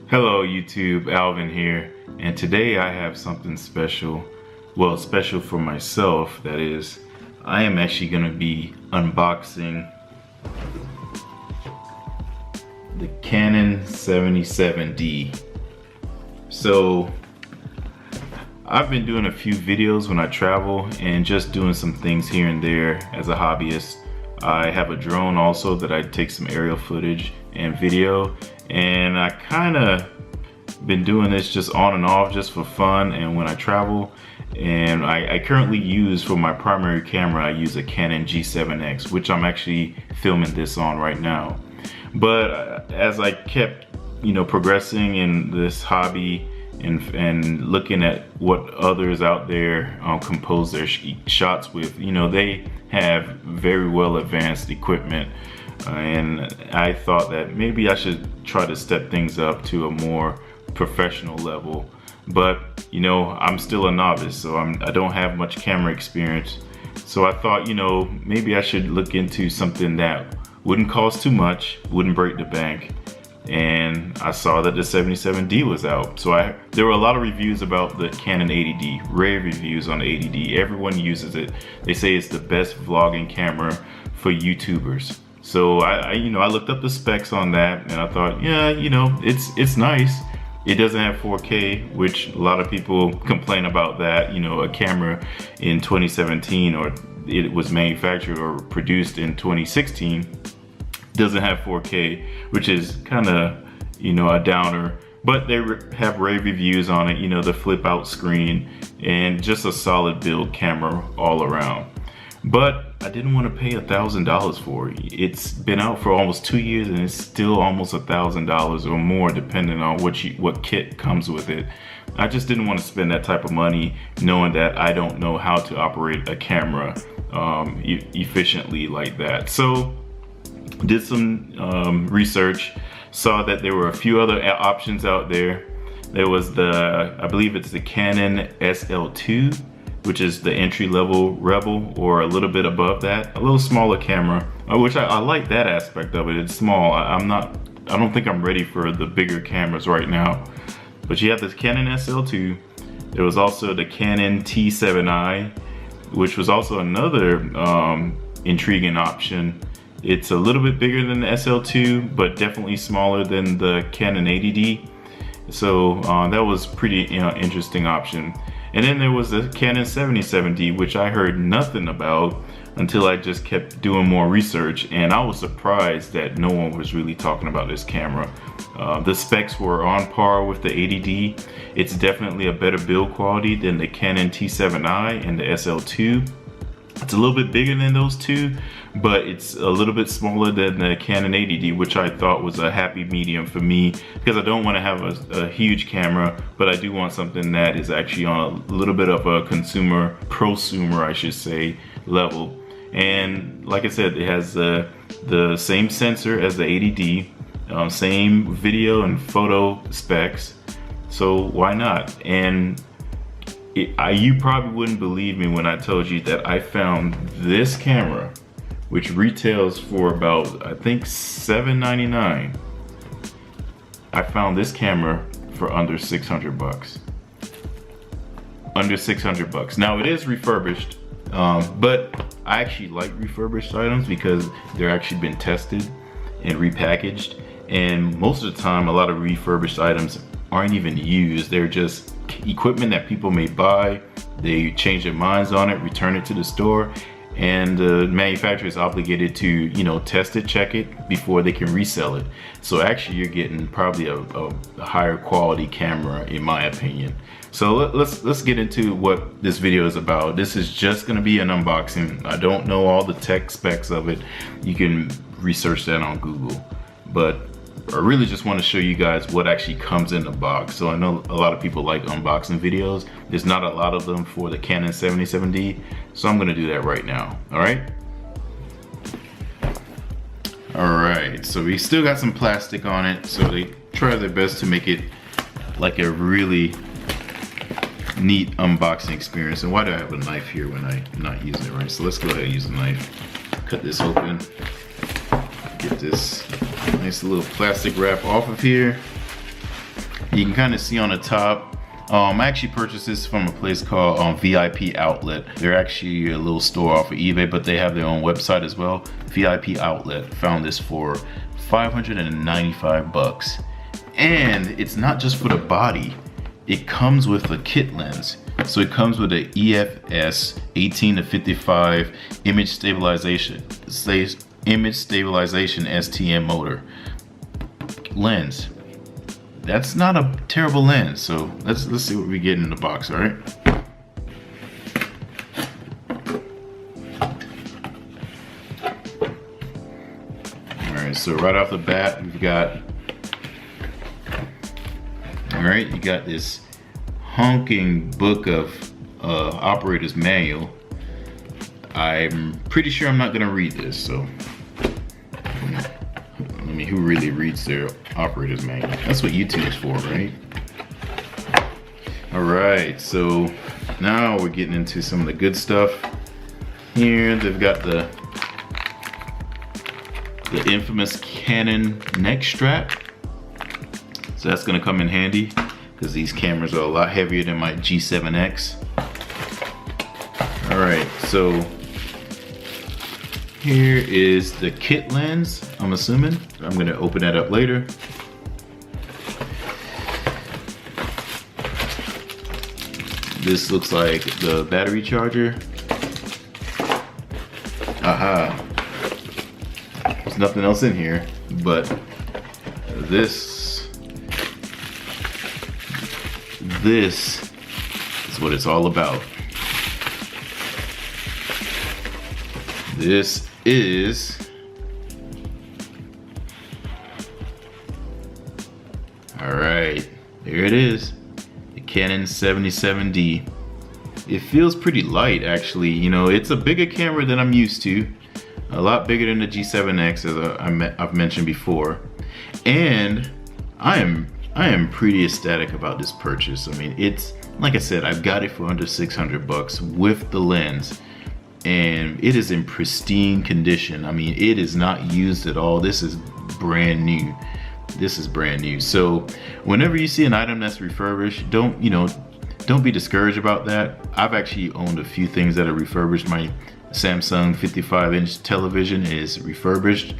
Hello YouTube, Alvin here, and today I have something special. Well, special for myself, that is. I am actually going to be unboxing the Canon 77D. So, I've been doing a few videos when I travel and just doing some things here and there as a hobbyist. I have a drone also that I take some aerial footage and video, and I kind of been doing this just on and off just for fun and when I travel. And I currently use, for my primary camera, I use a Canon G7X, which I'm actually filming this on right now. But as I kept, progressing in this hobby and looking at what others out there compose their shots with, they have very well advanced equipment. And I thought that maybe I should try to step things up to a more professional level. But I'm still a novice, so I don't have much camera experience. So I thought, maybe I should look into something that wouldn't cost too much, wouldn't break the bank. And I saw that the 77D was out. So there were a lot of reviews about the Canon 80D, rave reviews on the 80D. Everyone uses it. They say it's the best vlogging camera for YouTubers. So I looked up the specs on that, and I thought, yeah, it's nice. It doesn't have 4K, which a lot of people complain about that. A camera in 2017, or it was manufactured or produced in 2016, doesn't have 4K, which is kind of, a downer. But they have rave reviews on it, the flip out screen, and just a solid build camera all around. But I didn't want to pay $1,000 for it. It's been out for almost 2 years and it's still almost $1,000 or more, depending on what kit comes with it. I just didn't want to spend that type of money knowing that I don't know how to operate a camera efficiently like that. So did some research, saw that there were a few other options out there. There was I believe it's the Canon SL2, which is the entry-level Rebel, or a little bit above that, a little smaller camera, which I like that aspect of it. It's small. I don't think I'm ready for the bigger cameras right now. But you have this Canon SL2. There was also the Canon T7i, which was also another intriguing option. It's a little bit bigger than the SL2, but definitely smaller than the Canon 80D. So that was pretty interesting option. And then there was the Canon 77D, which I heard nothing about until I just kept doing more research, and I was surprised that no one was really talking about this camera. The specs were on par with the 80D. It's definitely a better build quality than the Canon T7i and the SL2. It's a little bit bigger than those two, but it's a little bit smaller than the Canon 80D, which I thought was a happy medium for me, because I don't want to have a huge camera, but I do want something that is actually on a little bit of a prosumer, I should say, level. And like I said, it has the same sensor as the 80D, same video and photo specs, so why not? And you probably wouldn't believe me when I told you that I found this camera, which retails for about, I think, $7.99. I found this camera for under 600 bucks. Under 600 bucks. Now it is refurbished, but I actually like refurbished items because they're actually been tested and repackaged. And most of the time, a lot of refurbished items aren't even used. They're just equipment that people may buy, they change their minds on it, return it to the store, and the manufacturer is obligated to test it, check it before they can resell it. So actually you're getting probably a higher quality camera, in my opinion. So let's get into what this video is about. This is just going to be an unboxing. I don't know all the tech specs of it. You can research that on Google, but I really just want to show you guys what actually comes in the box. So I know a lot of people like unboxing videos. There's not a lot of them for the Canon 77D, so I'm gonna do that right now. All right, so we still got some plastic on it, so they try their best to make it like a really neat unboxing experience. And why do I have a knife here when I'm not using it, right? So let's go ahead and use a knife. Cut this open. Get this nice little plastic wrap off of here. You can kind of see on the top. I actually purchased this from a place called VIP Outlet. They're actually a little store off of eBay, but they have their own website as well. VIP Outlet. Found this for 595 bucks. And it's not just for the body. It comes with a kit lens. So it comes with a EFS 18 to 55 image stabilization STM motor lens. That's not a terrible lens. So let's see what we get in the box. All right. All right. So right off the bat, we've got. All right, you got this honking book of operator's manual. I'm pretty sure I'm not gonna read this, so I mean, who really reads their operator's manual? That's what YouTube is for, right? All right, so now we're getting into some of the good stuff. Here they've got the infamous Canon neck strap. So that's gonna come in handy because these cameras are a lot heavier than my G7X. All right, so here is the kit lens, I'm assuming. I'm gonna open that up later. This looks like the battery charger. Aha. There's nothing else in here, but this is what it's all about. This is all right, there it is, the Canon 77D. It feels pretty light, actually. You know, it's a bigger camera than I'm used to, a lot bigger than the G7X, as I've mentioned before, and I am pretty ecstatic about this purchase. I mean, it's like I said, I've got it for under 600 bucks with the lens, and it is in pristine condition. I mean, it is not used at all. This is brand new. This is brand new. So whenever you see an item that's refurbished, don't be discouraged about that. I've actually owned a few things that are refurbished. My Samsung 55-inch television is refurbished,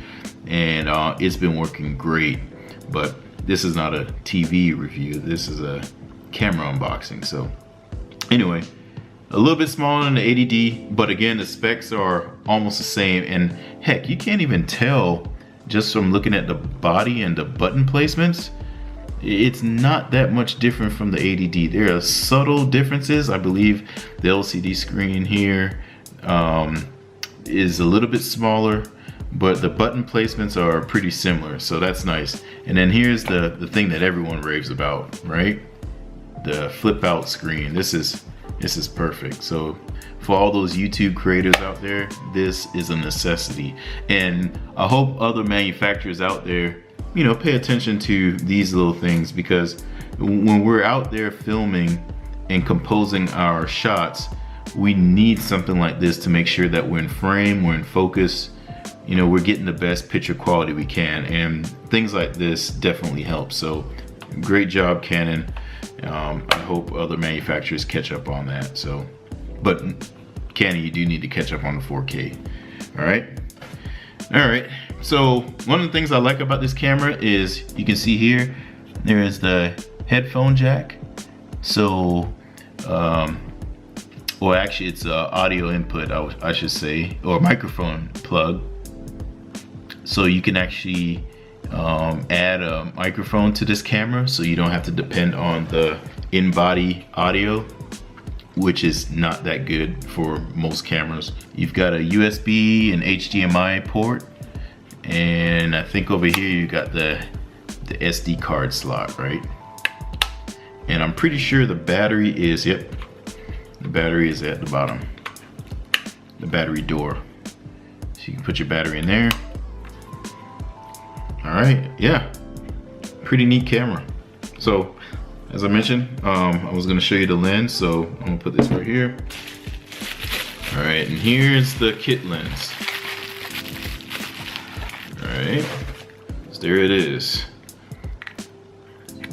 and it's been working great. But this is not a TV review. This is a camera unboxing. So anyway, a little bit smaller than the 80D, but again, the specs are almost the same. And heck, you can't even tell just from looking at the body and the button placements. It's not that much different from the 80D. There are subtle differences. I believe the LCD screen here is a little bit smaller, but the button placements are pretty similar, so that's nice. And then here's the thing that everyone raves about, right? The flip out screen. This is perfect. So for all those YouTube creators out there, this is a necessity. And I hope other manufacturers out there, you know, pay attention to these little things, because when we're out there filming and composing our shots, we need something like this to make sure that we're in frame, we're in focus, you know, we're getting the best picture quality we can, and things like this definitely help. So great job, Canon. I hope other manufacturers catch up on that. So, but Canon, you do need to catch up on the 4K. All right. So one of the things I like about this camera is you can see here there is the headphone jack. So well, actually it's audio input, I should say, or microphone plug. So you can actually add a microphone to this camera, so you don't have to depend on the in-body audio, which is not that good for most cameras. You've got a USB and HDMI port, and I think over here you got the SD card slot, right? And I'm pretty sure the battery is, yep, the battery is at the bottom, the battery door. So you can put your battery in there. All right, yeah, pretty neat camera. So as I mentioned, I was gonna show you the lens, so I'm gonna put this right here. All right, and here's the kit lens. All right, so there it is.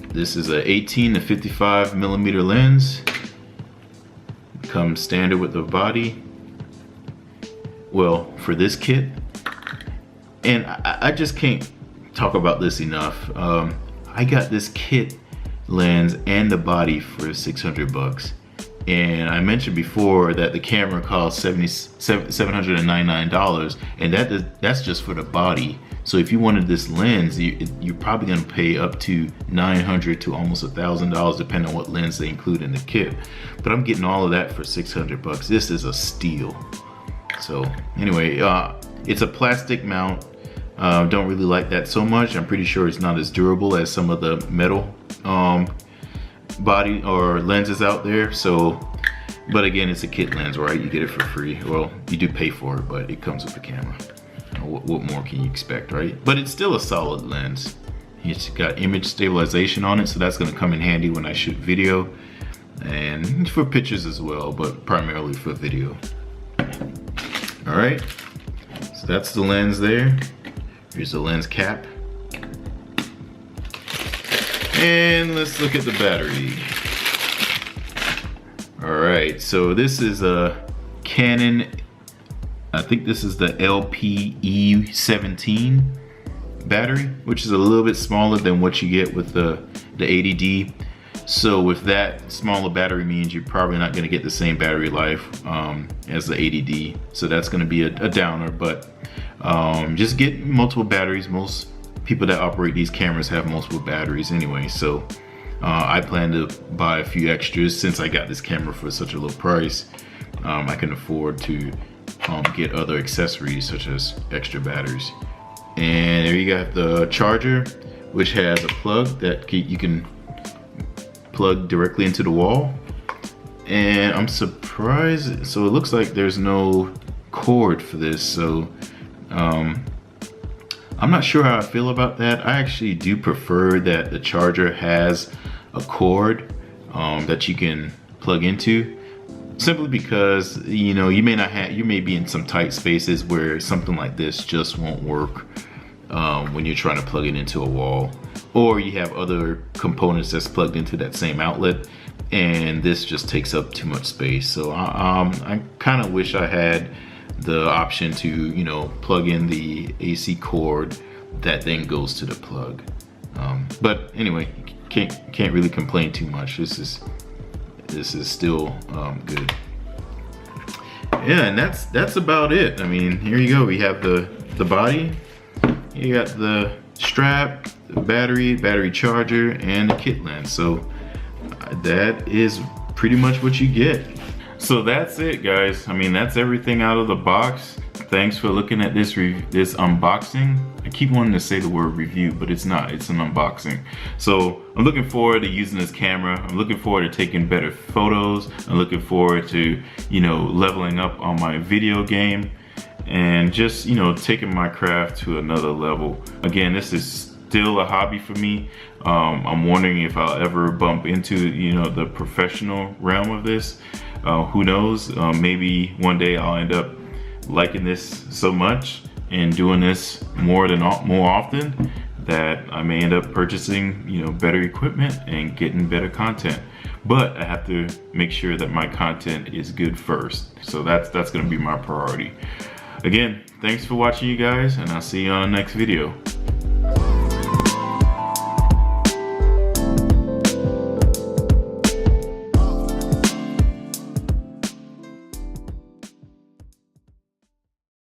This is a 18 to 55 millimeter lens. Comes standard with the body. Well, for this kit. And I just can't talk about this enough. I got this kit lens and the body for 600 bucks. And I mentioned before that the camera costs $799, and that's just for the body. So if you wanted this lens, you're probably gonna pay up to $900 to almost $1,000, depending on what lens they include in the kit. But I'm getting all of that for 600 bucks. This is a steal. So anyway, it's a plastic mount. Don't really like that so much. I'm pretty sure it's not as durable as some of the metal body or lenses out there. So, but again, it's a kit lens, right? You get it for free. Well, you do pay for it, but it comes with the camera. What more can you expect, right? But it's still a solid lens. It's got image stabilization on it, so that's gonna come in handy when I shoot video and for pictures as well, but primarily for video. All right, so that's the lens there. Here's the lens cap. And let's look at the battery. All right, so this is a Canon, I think this is the LPE17 battery, which is a little bit smaller than what you get with the 80D. So with that smaller battery means you're probably not gonna get the same battery life as the 80D. So that's gonna be a downer, but just get multiple batteries. Most people that operate these cameras have multiple batteries anyway. So I plan to buy a few extras since I got this camera for such a low price. I can afford to get other accessories such as extra batteries. And there you got the charger, which has a plug that you can plug directly into the wall. And I'm surprised, so it looks like there's no cord for this. So I'm not sure how I feel about that. I actually do prefer that the charger has a cord that you can plug into, simply because you may be in some tight spaces where something like this just won't work when you're trying to plug it into a wall, or you have other components that's plugged into that same outlet and this just takes up too much space. So I kind of wish I had the option to plug in the AC cord that then goes to the plug. But anyway, can't really complain too much. This is still good. Yeah, and that's about it. I mean, here you go. We have the body. You got the strap, the battery charger, and the kit lens. So that is pretty much what you get. So that's it, guys. I mean, that's everything out of the box. Thanks for looking at this unboxing. I keep wanting to say the word review, but it's not. It's an unboxing. So I'm looking forward to using this camera. I'm looking forward to taking better photos. I'm looking forward to, leveling up on my video game and just, taking my craft to another level. Again, this is still a hobby for me. I'm wondering if I'll ever bump into, the professional realm of this. Who knows? Maybe one day I'll end up liking this so much and doing this more often that I may end up purchasing, better equipment and getting better content. But I have to make sure that my content is good first. So that's gonna be my priority. Again, thanks for watching, you guys, and I'll see you on the next video.